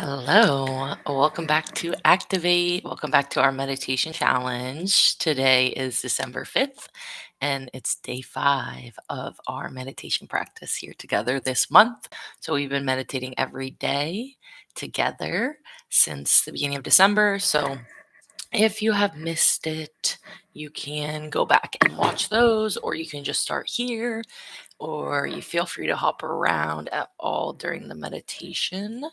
Hello, welcome back to Activate. Welcome back to our meditation challenge. Today is December 5th, and it's day 5 of our meditation practice here together this month. So, we've been meditating every day together since the beginning of December. So, if you have missed it, you can go back and watch those, or you can just start here, or you feel free to hop around at all during the meditation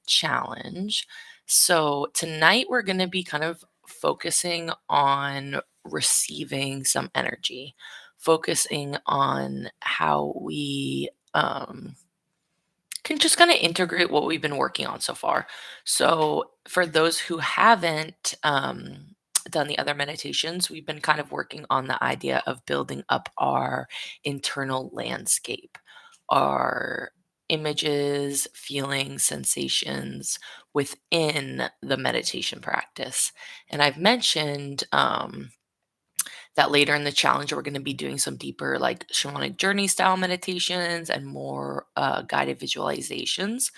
challenge. So, tonight we're going to be kind of focusing on receiving some energy, focusing on how we can just kind of integrate what we've been working on so far. So, for those who haven't done the other meditations, we've been kind of working on the idea of building up our internal landscape, our images, feelings, sensations within the meditation practice. And I've mentioned that later in the challenge we're going to be doing some deeper like shamanic journey style meditations and more guided visualizations.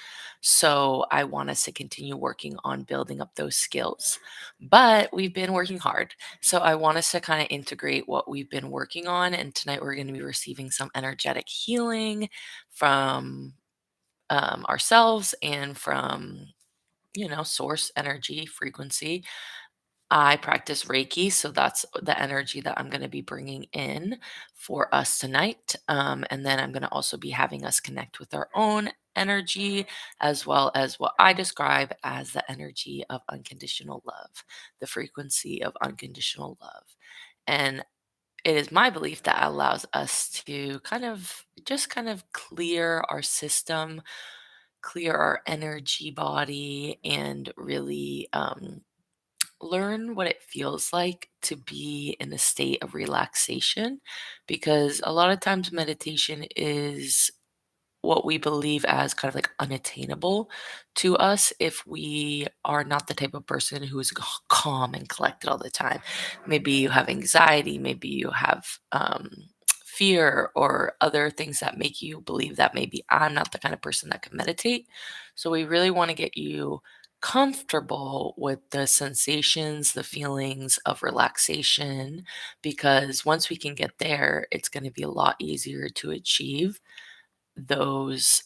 So I want us to continue working on building up those skills, but we've been working hard, so I want us to kind of integrate what we've been working on, and tonight we're going to be receiving some energetic healing from ourselves and from source energy frequency. I practice Reiki, so that's the energy that I'm going to be bringing in for us tonight. And then I'm going to also be having us connect with our own energy, as well as what I describe as the energy of unconditional love, the frequency of unconditional love. And it is my belief that allows us to kind of clear our system, clear our energy body, and really learn what it feels like to be in a state of relaxation, because a lot of times meditation is what we believe as kind of like unattainable to us if we are not the type of person who is calm and collected all the time. Maybe you have anxiety, maybe you have fear or other things that make you believe that maybe I'm not the kind of person that can meditate. So we really want to get you comfortable with the sensations, the feelings of relaxation, because once we can get there, it's going to be a lot easier to achieve those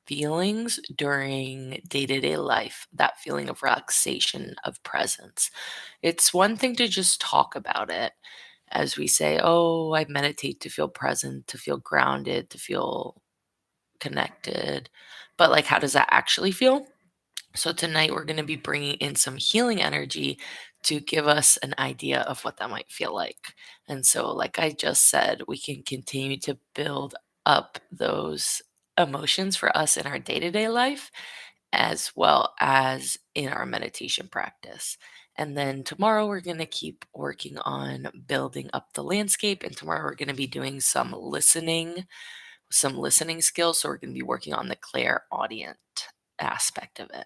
feelings during day to day life, that feeling of relaxation, of presence. It's one thing to just talk about it, as we say, oh, I meditate to feel present, to feel grounded, to feel connected. But like, how does that actually feel? So tonight we're going to be bringing in some healing energy to give us an idea of what that might feel like. And so, like I just said, we can continue to build up those emotions for us in our day to day life, as well as in our meditation practice. And then tomorrow, we're going to keep working on building up the landscape. And tomorrow, we're going to be doing some listening skills. So we're going to be working on the clairaudient aspect of it.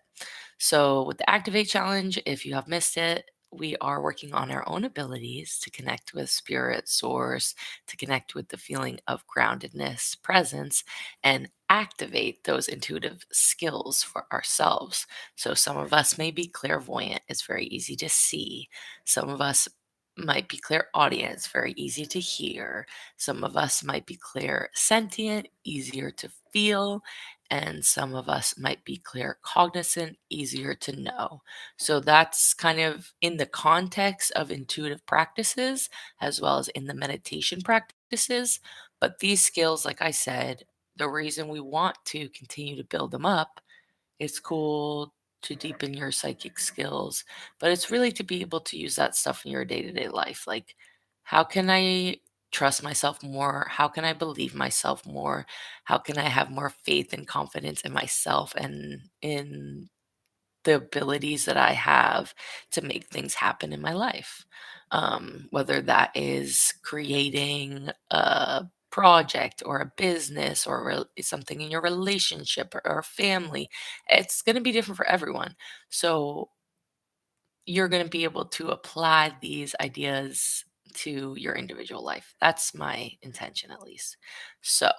So with the Activate Challenge, if you have missed it, we are working on our own abilities to connect with spirit source, to connect with the feeling of groundedness, presence, and activate those intuitive skills for ourselves. So some of us may be clairvoyant, it's very easy to see. Some of us might be clairaudient, it's very easy to hear. Some of us might be clairsentient, easier to feel, and some of us might be claircognizant, easier to know. So that's kind of in the context of intuitive practices as well as in the meditation practices. But these skills, like I said, the reason we want to continue to build them up, it's cool to deepen your psychic skills, but it's really to be able to use that stuff in your day to day life. Like, how can I trust myself more? How can I believe myself more? How can I have more faith and confidence in myself and in the abilities that I have to make things happen in my life? Whether that is creating a project or a business or something in your relationship or family, it's going to be different for everyone. So you're going to be able to apply these ideas to your individual life. That's my intention, at least. So,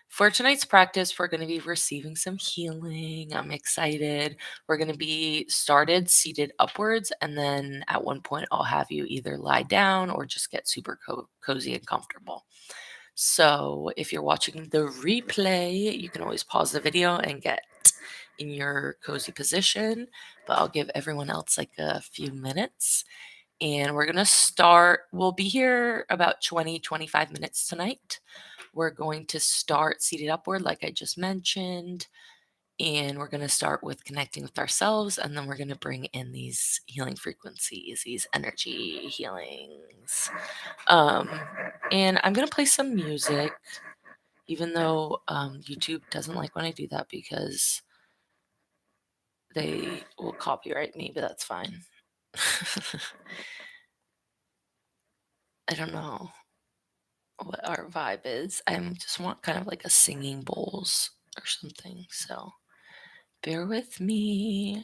for tonight's practice, we're going to be receiving some healing. I'm excited. We're going to be started seated upwards, and then at one point, I'll have you either lie down or just get super cozy and comfortable. So, if you're watching the replay, you can always pause the video and get in your cozy position, but I'll give everyone else like a few minutes. And we're going to start. We'll be here about 20-25 minutes tonight. We're going to start seated upward, like I just mentioned. And we're going to start with connecting with ourselves. And then we're going to bring in these healing frequencies, these energy healings. Um, and I'm going to play some music, even though YouTube doesn't like when I do that because they will copyright me, but that's fine. I don't know what our vibe is. I just want kind of like a singing bowls or something. So bear with me.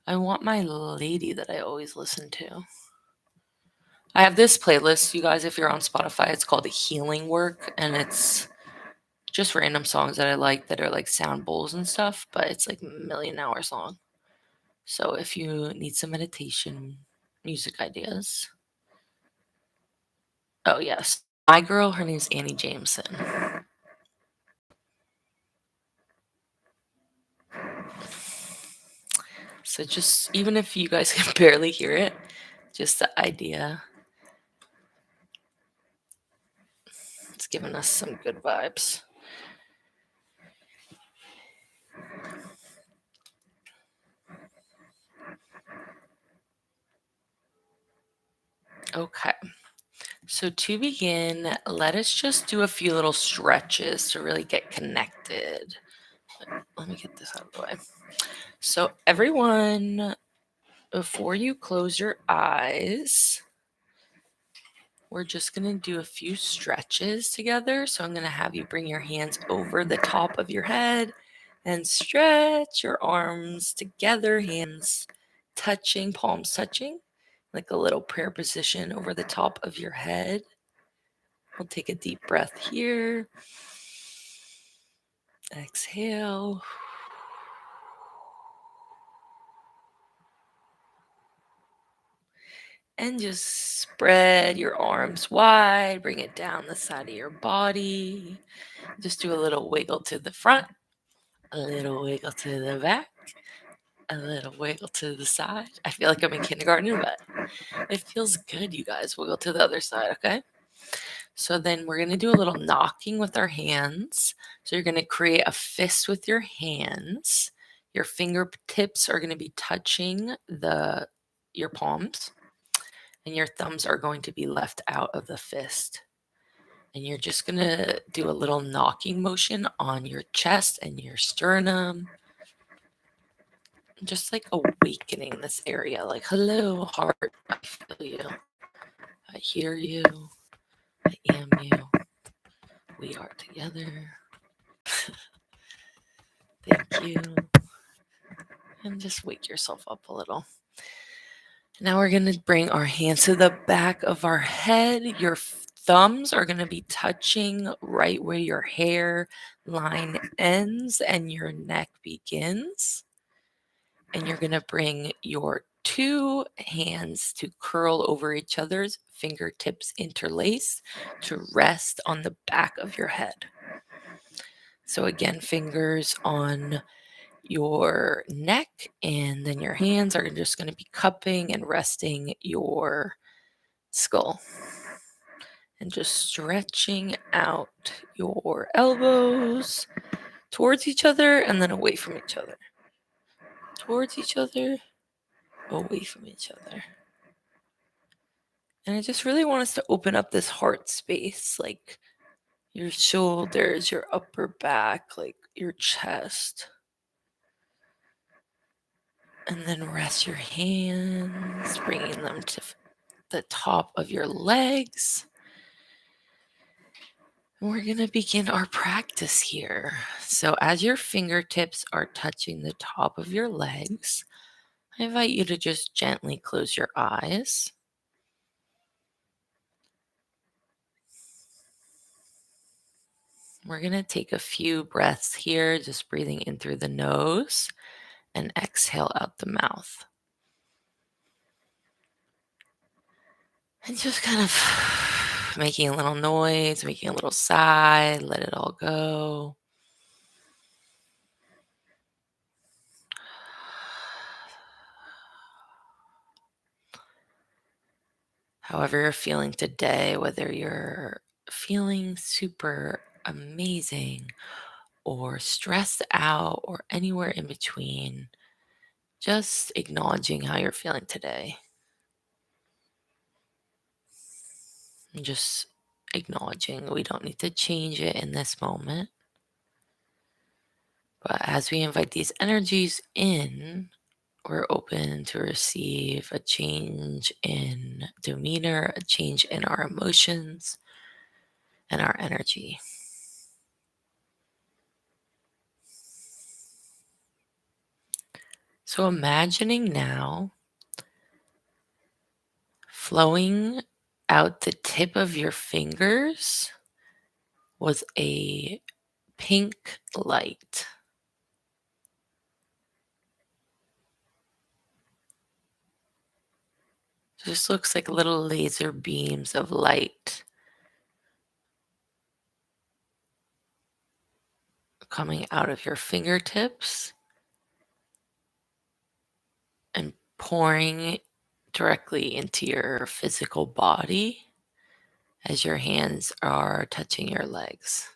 I want my lady that I always listen to. I have this playlist, you guys, if you're on Spotify, it's called Healing Work, and it's just random songs that I like that are like sound bowls and stuff, but it's like a million hours long. So if you need some meditation music ideas. Oh, yes. My girl, her name's Annie Jameson. So just even if you guys can barely hear it, just the idea, it's giving us some good vibes. Okay. So to begin, let us just do a few little stretches to really get connected. Let me get this out of the way. So everyone, before you close your eyes, we're just going to do a few stretches together. So I'm going to have you bring your hands over the top of your head and stretch your arms together, hands touching, palms touching, like a little prayer position over the top of your head. We'll take a deep breath here. Exhale. And just spread your arms wide, bring it down the side of your body. Just do a little wiggle to the front, a little wiggle to the back, a little wiggle to the side. I feel like I'm in kindergarten, but it feels good, you guys. Wiggle to the other side, okay? So then we're going to do a little knocking with our hands. So you're going to create a fist with your hands. Your fingertips are going to be touching your palms, and your thumbs are going to be left out of the fist. And you're just going to do a little knocking motion on your chest and your sternum, just like awakening this area. Like, hello, heart, I feel you. I hear you. I am you. We are together. Thank you. And just wake yourself up a little. Now we're going to bring our hands to the back of our head. Your thumbs are going to be touching right where your hair line ends and your neck begins. And you're going to bring your two hands to curl over each other's fingertips interlaced to rest on the back of your head. So again, fingers on your neck, and then your hands are just going to be cupping and resting your skull. And just stretching out your elbows towards each other and then away from each other. Towards each other, away from each other. And I just really want us to open up this heart space, like your shoulders, your upper back, like your chest. And then rest your hands, bringing them to the top of your legs. And we're going to begin our practice here. So, as your fingertips are touching the top of your legs, I invite you to just gently close your eyes. We're going to take a few breaths here, just breathing in through the nose and exhale out the mouth. And just kind of making a little noise, making a little sigh, let it all go. However you're feeling today, whether you're feeling super amazing or stressed out or anywhere in between, just acknowledging how you're feeling today. And just acknowledging we don't need to change it in this moment. But as we invite these energies in, we're open to receive a change in demeanor, a change in our emotions and our energy. So imagining now flowing out the tip of your fingers was a pink light. Just looks like little laser beams of light coming out of your fingertips and pouring directly into your physical body as your hands are touching your legs.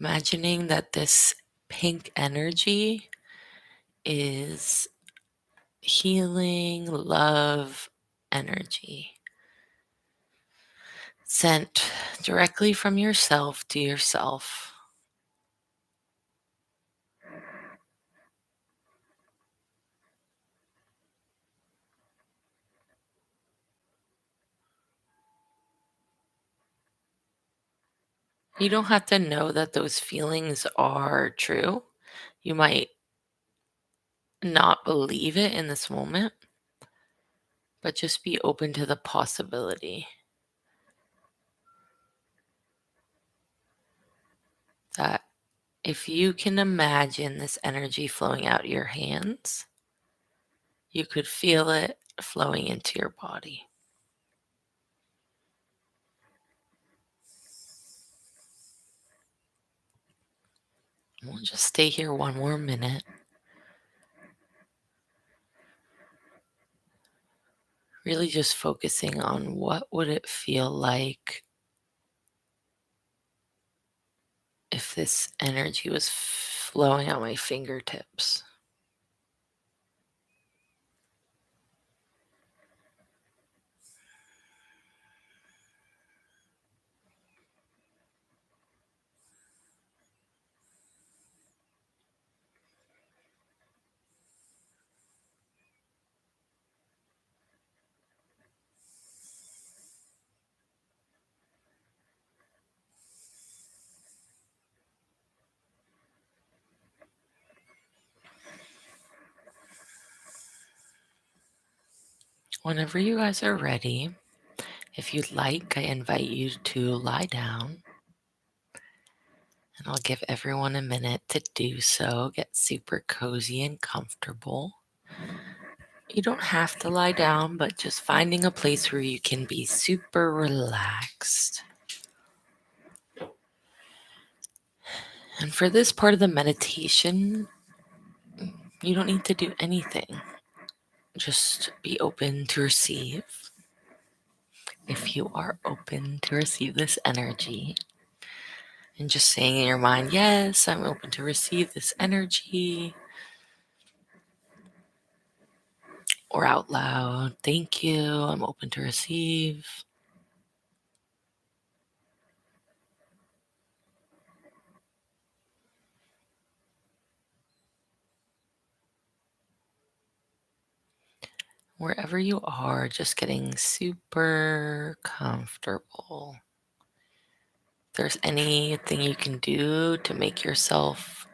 Imagining that this pink energy is healing love energy sent directly from yourself to yourself. You don't have to know that those feelings are true. You might not believe it in this moment, but just be open to the possibility that if you can imagine this energy flowing out your hands, you could feel it flowing into your body. We'll just stay here one more minute, really just focusing on what would it feel like if this energy was flowing out my fingertips. Whenever you guys are ready, if you'd like, I invite you to lie down, and I'll give everyone a minute to do so. Get super cozy and comfortable. You don't have to lie down, but just finding a place where you can be super relaxed. And for this part of the meditation, you don't need to do anything. Just be open to receive. If you are open to receive this energy, and just saying in your mind, yes, I'm open to receive this energy, or out loud, thank you, I'm open to receive. Wherever you are, just getting super comfortable. If there's anything you can do to make yourself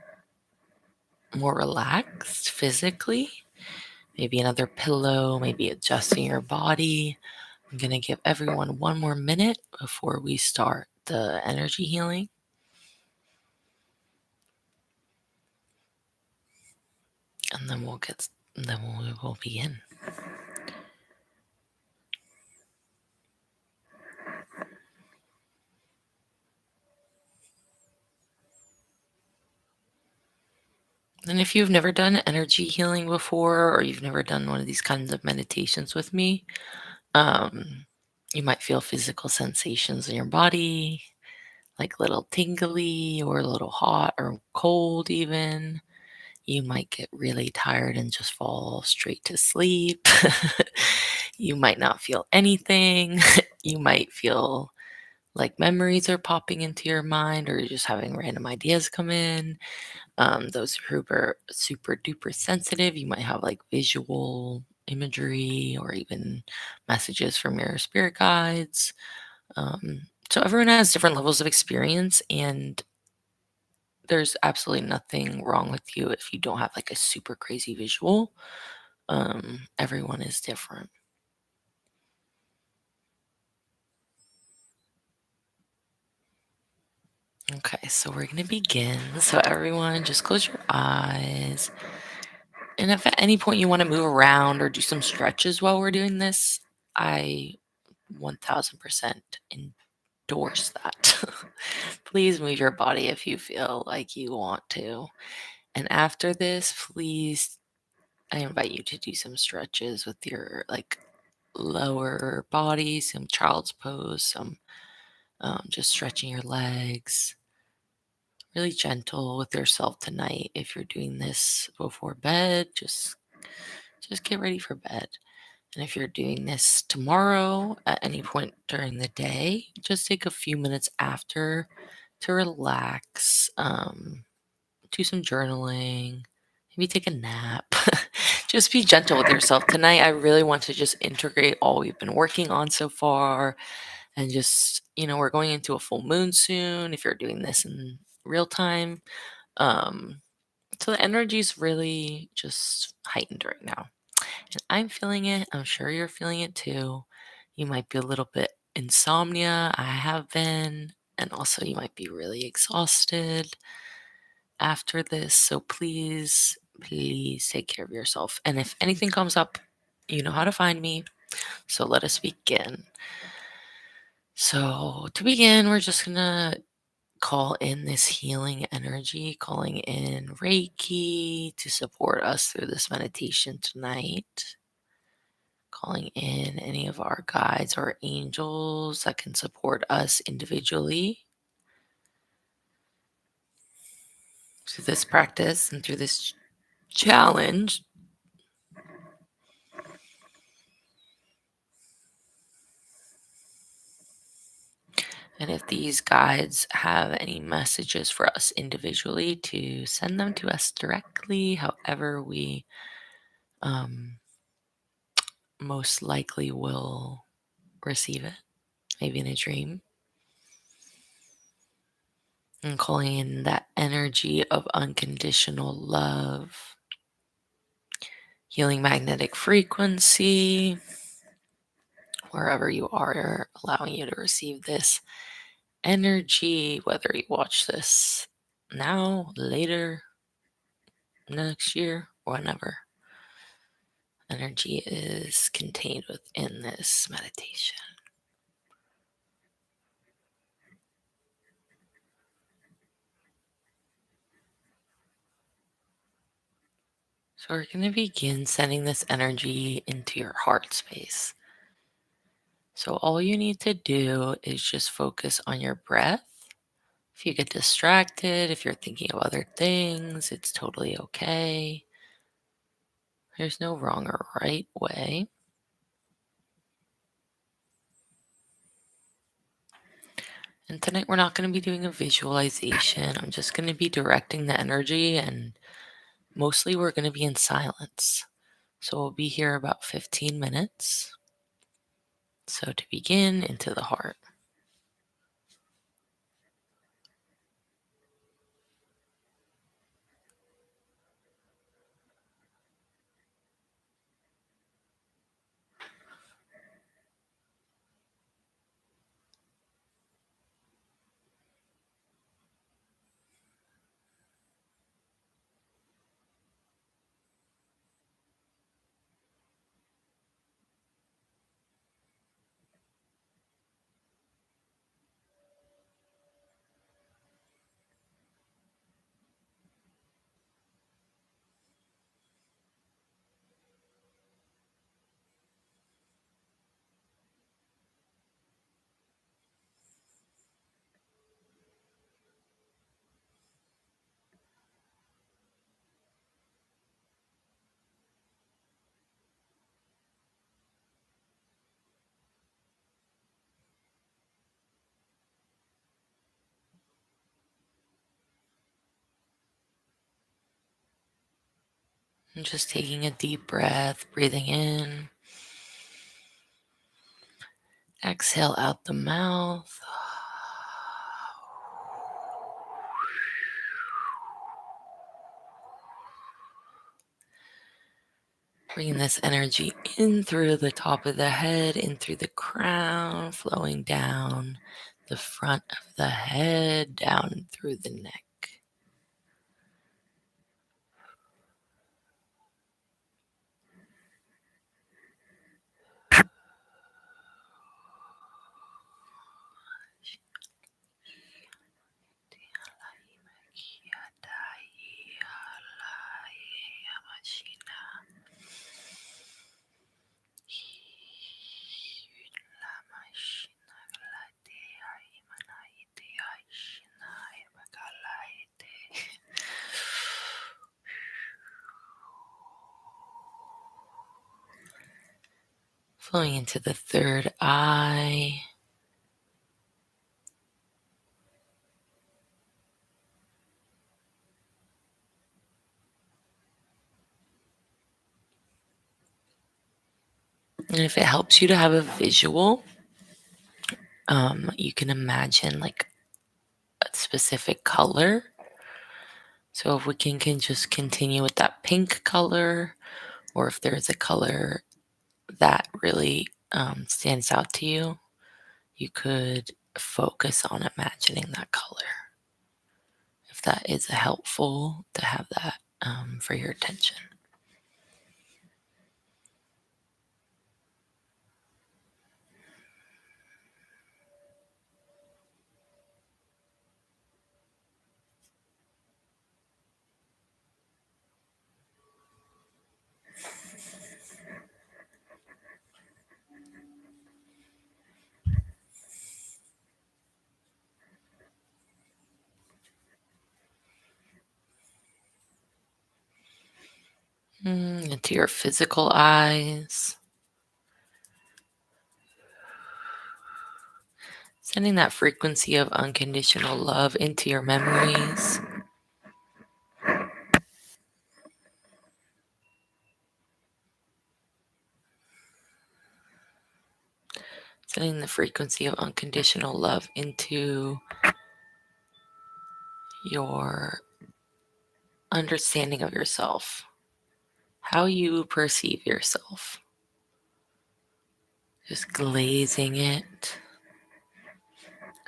more relaxed physically, maybe another pillow, maybe adjusting your body. I'm going to give everyone one more minute before we start the energy healing, and then we will begin. And if you've never done energy healing before, or you've never done one of these kinds of meditations with me, um, you might feel physical sensations in your body, like little tingly or a little hot or cold, even. You might get really tired and just fall straight to sleep. You might not feel anything. You might feel like memories are popping into your mind, or you're just having random ideas come in. Those who are super duper sensitive, you might have like visual imagery or even messages from your spirit guides. So everyone has different levels of experience, and there's absolutely nothing wrong with you if you don't have like a super crazy visual. Everyone is different. Okay, so we're going to begin. So, everyone, just close your eyes. And if at any point you want to move around or do some stretches while we're doing this, I 1000% endorse that. Please move your body if you feel like you want to. And after this, please, I invite you to do some stretches with your like lower body, some child's pose, some just stretching your legs. Really gentle with yourself tonight. If you're doing this before bed, just get ready for bed. And if you're doing this tomorrow at any point during the day, just take a few minutes after to relax, do some journaling, maybe take a nap. Just be gentle with yourself tonight. I really want to just integrate all we've been working on so far, and just, we're going into a full moon soon if you're doing this in real time. Um, so the energy is really just heightened right now. And I'm feeling it. I'm sure you're feeling it too. You might be a little bit insomnia. I have been. And also, you might be really exhausted after this. So please, please take care of yourself. And if anything comes up, you know how to find me. So let us begin. So to begin, we're just going to call in this healing energy, calling in Reiki to support us through this meditation tonight, calling in any of our guides or angels that can support us individually through this practice and through this challenge. And if these guides have any messages for us individually, to send them to us directly, however we um, most likely will receive it, maybe in a dream. And calling in that energy of unconditional love, healing magnetic frequency, wherever you are, allowing you to receive this energy, whether you watch this now, later, next year, whenever. Energy is contained within this meditation. So we're going to begin sending this energy into your heart space. So all you need to do is just focus on your breath. If you get distracted, if you're thinking of other things, it's totally okay. There's no wrong or right way. And tonight we're not going to be doing a visualization. I'm just going to be directing the energy, and mostly we're going to be in silence. So we'll be here about 15 minutes. So to begin, into the heart. And just taking a deep breath, breathing in. Exhale out the mouth. Bringing this energy in through the top of the head, in through the crown, flowing down the front of the head, down through the neck. Flowing into the third eye. And if it helps you to have a visual, you can imagine like a specific color. So if we can just continue with that pink color, or if there's a color that really stands out to you, you could focus on imagining that color. If that is helpful to have that for your attention. Into your physical eyes. Sending that frequency of unconditional love into your memories. Sending the frequency of unconditional love into your understanding of yourself, how you perceive yourself. Just glazing it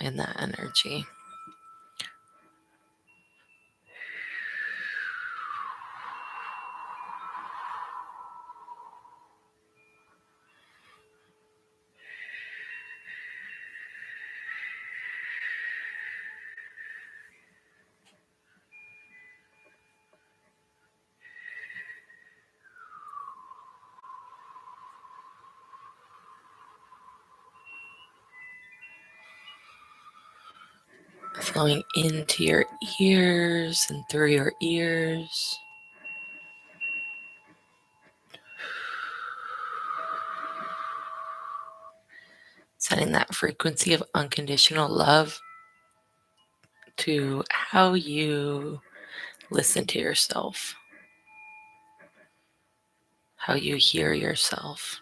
in that energy. Flowing into your ears and through your ears. Sending that frequency of unconditional love to how you listen to yourself, how you hear yourself.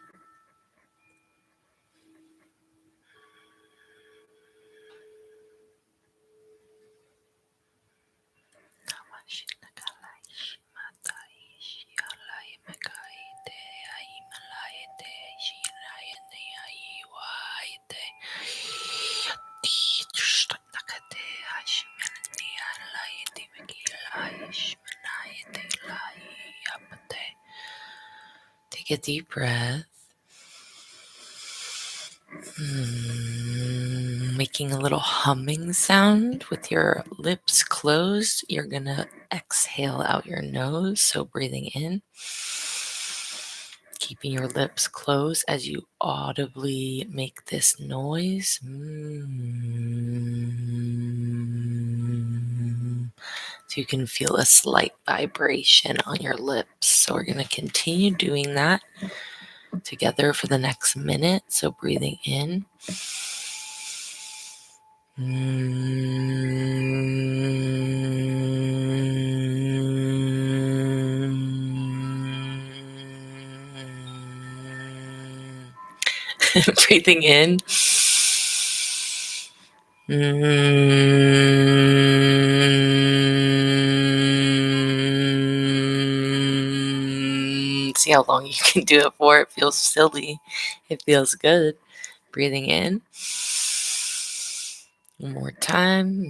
Take a deep breath. Making a little humming sound with your lips closed. You're going to exhale out your nose. So breathing in, keeping your lips closed as you audibly make this noise. So you can feel a slight vibration on your lips. So we're going to continue doing that together for the next minute. So breathing in. Breathing in. See how long you can do it for. It feels silly. It feels good. Breathing in. One more time.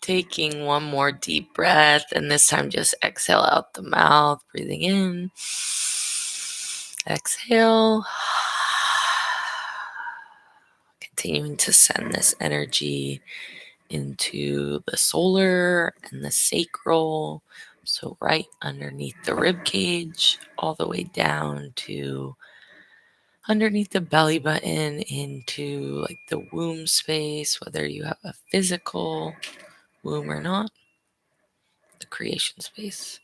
Taking one more deep breath, and this time just exhale out the mouth, breathing in. Exhale. Continuing to send this energy into the solar and the sacral. So right underneath the rib cage, all the way down to underneath the belly button into like the womb space, whether you have a physical womb or not, the creation space.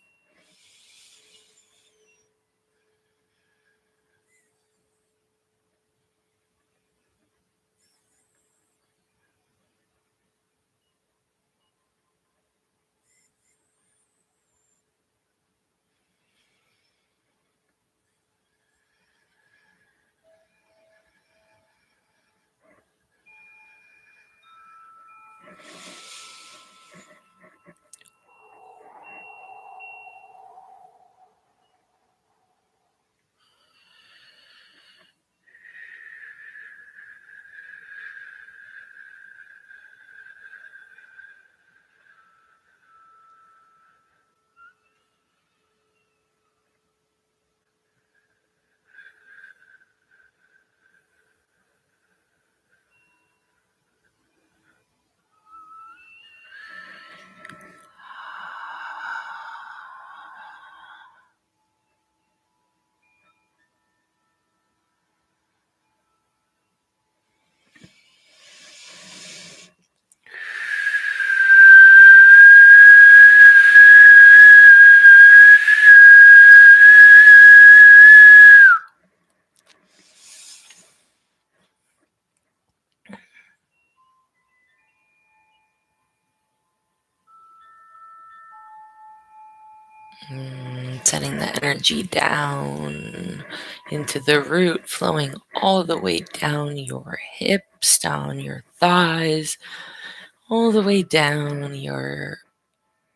Sending the energy down into the root, flowing all the way down your hips, down your thighs, all the way down your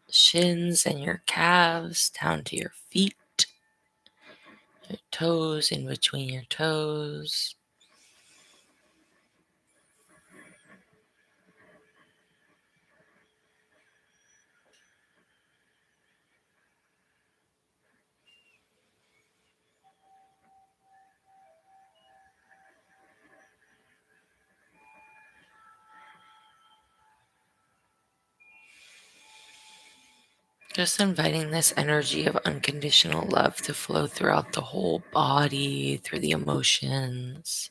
shins and your calves, down to your feet, your toes, in between your toes. Just inviting this energy of unconditional love to flow throughout the whole body, through the emotions,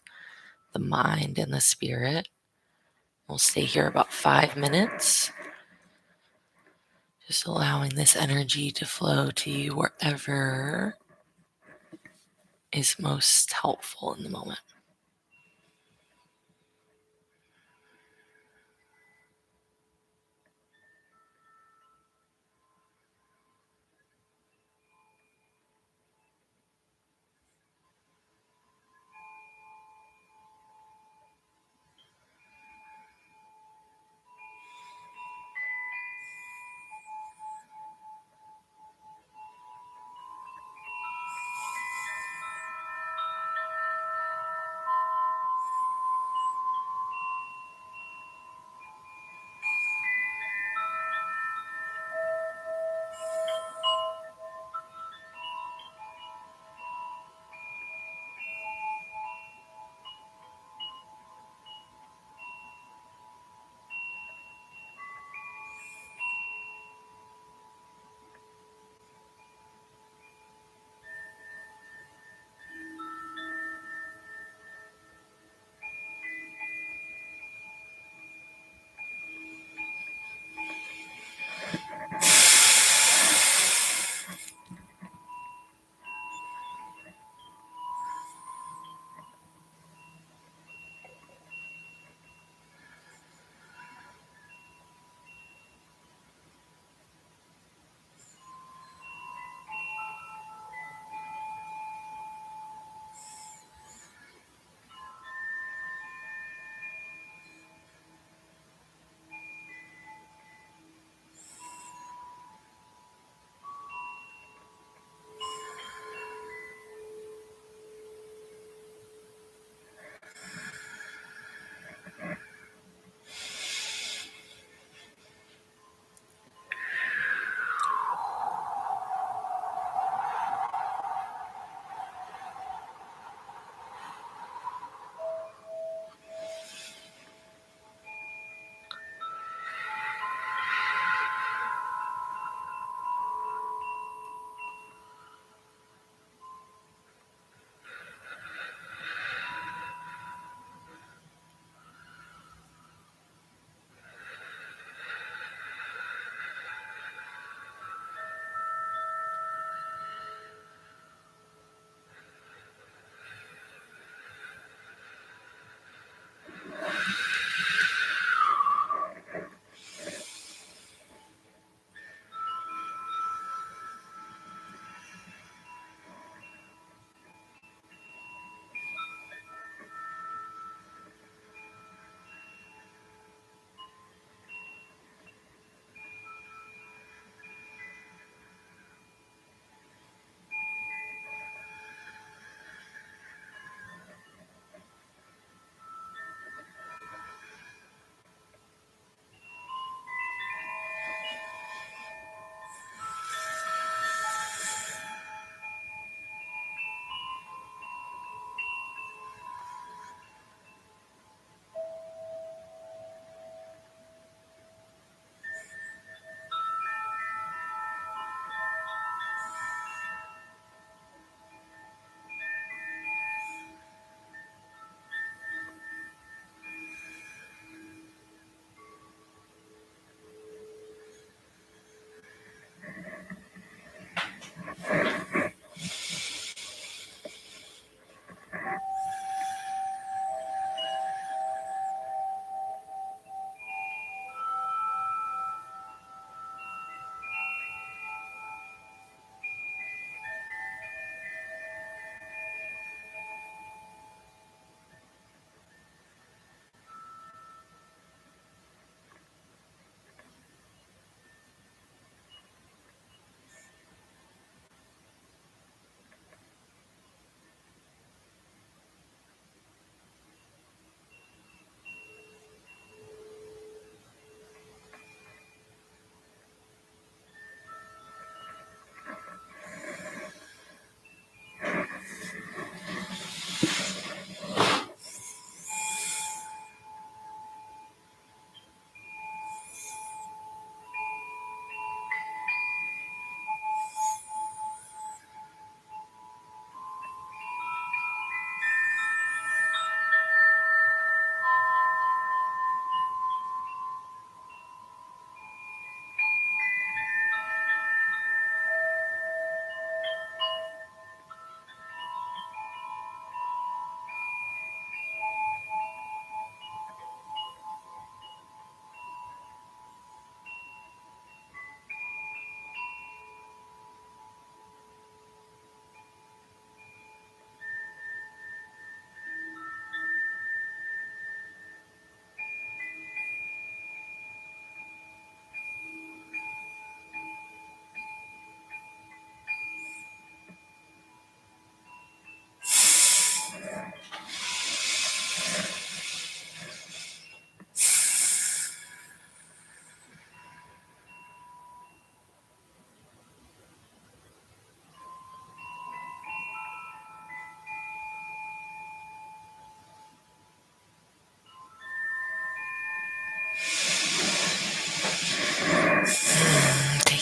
the mind, and the spirit. We'll stay here about 5 minutes, just allowing this energy to flow to you wherever is most helpful in the moment.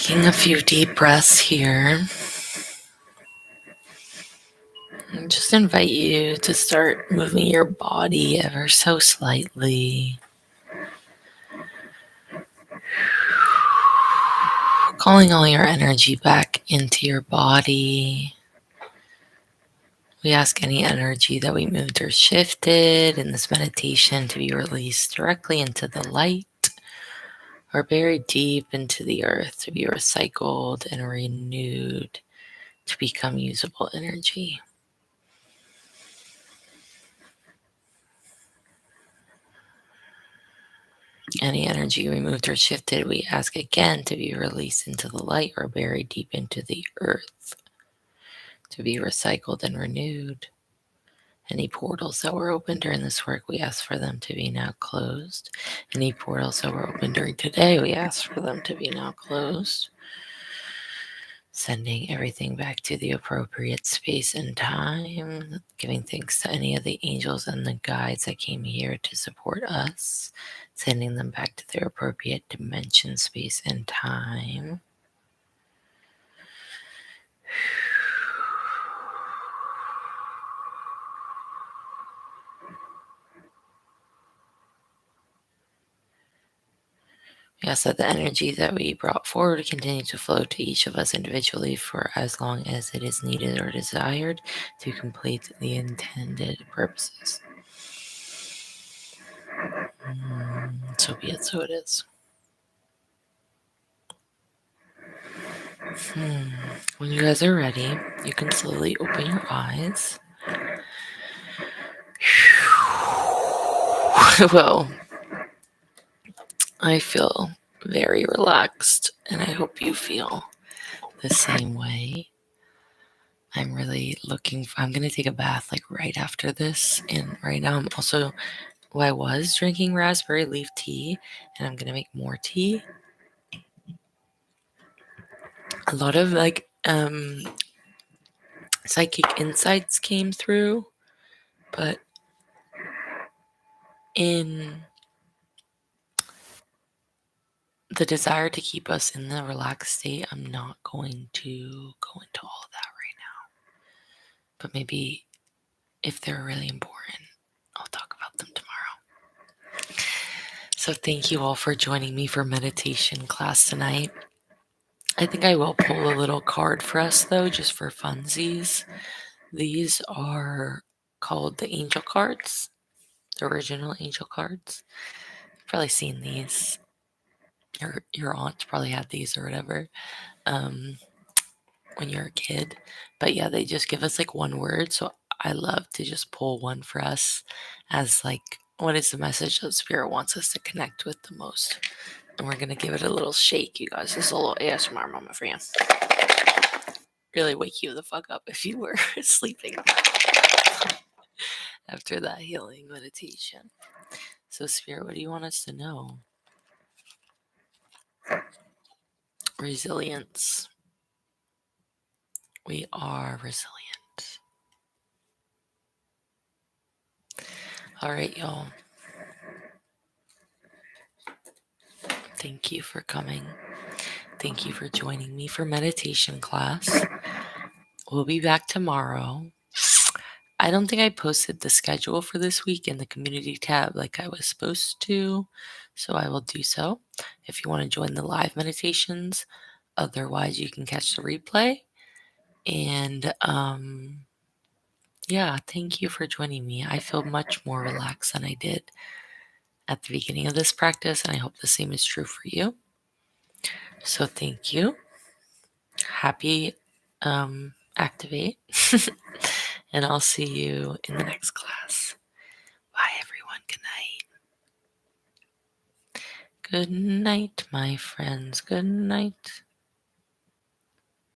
Taking a few deep breaths here. And just invite you to start moving your body ever so slightly. Calling all your energy back into your body. We ask any energy that we moved or shifted in this meditation to be released directly into the light or buried deep into the earth to be recycled and renewed to become usable energy. Any energy removed or shifted, we ask again to be released into the light or buried deep into the earth to be recycled and renewed. Any portals that were open during this work, we ask for them to be now closed. Any portals that were open during today, we ask for them to be now closed. Sending everything back to the appropriate space and time, giving thanks to any of the angels and the guides that came here to support us, sending them back to their appropriate dimension, space, and time. We ask that the energy that we brought forward continue to flow to each of us individually for as long as it is needed or desired to complete the intended purposes. So be it, so it is. When you guys are ready, you can slowly open your eyes. Well, I feel very relaxed, and I hope you feel the same way. I'm really I'm going to take a bath like right after this, and right now I was drinking raspberry leaf tea, and I'm going to make more tea. A lot of psychic insights came through, but in the desire to keep us in the relaxed state, I'm not going to go into all of that right now. But maybe if they're really important, I'll talk about them tomorrow. So thank you all for joining me for meditation class tonight. I think I will pull a little card for us though, just for funsies. These are called the angel cards, the original angel cards. You've probably seen these. Your aunt probably had these or whatever. When you're a kid. But yeah, they just give us like one word. So I love to just pull one for us as like, what is the message that Spirit wants us to connect with the most? And we're going to give it a little shake, you guys. This is a little ASMR moment for you. Really wake you the fuck up if you were sleeping after that healing meditation. So, Spirit, what do you want us to know? Resilience. We are resilient. All right, y'all. Thank you for coming. Thank you for joining me for meditation class. We'll be back tomorrow. I don't think I posted the schedule for this week in the community tab like I was supposed to, so I will do so if you want to join the live meditations. Otherwise, you can catch the replay. And yeah, thank you for joining me. I feel much more relaxed than I did at the beginning of this practice, and I hope the same is true for you. So thank you. Happy Activate. And I'll see you in the next class. Bye, everyone. Good night. Good night, my friends. Good night.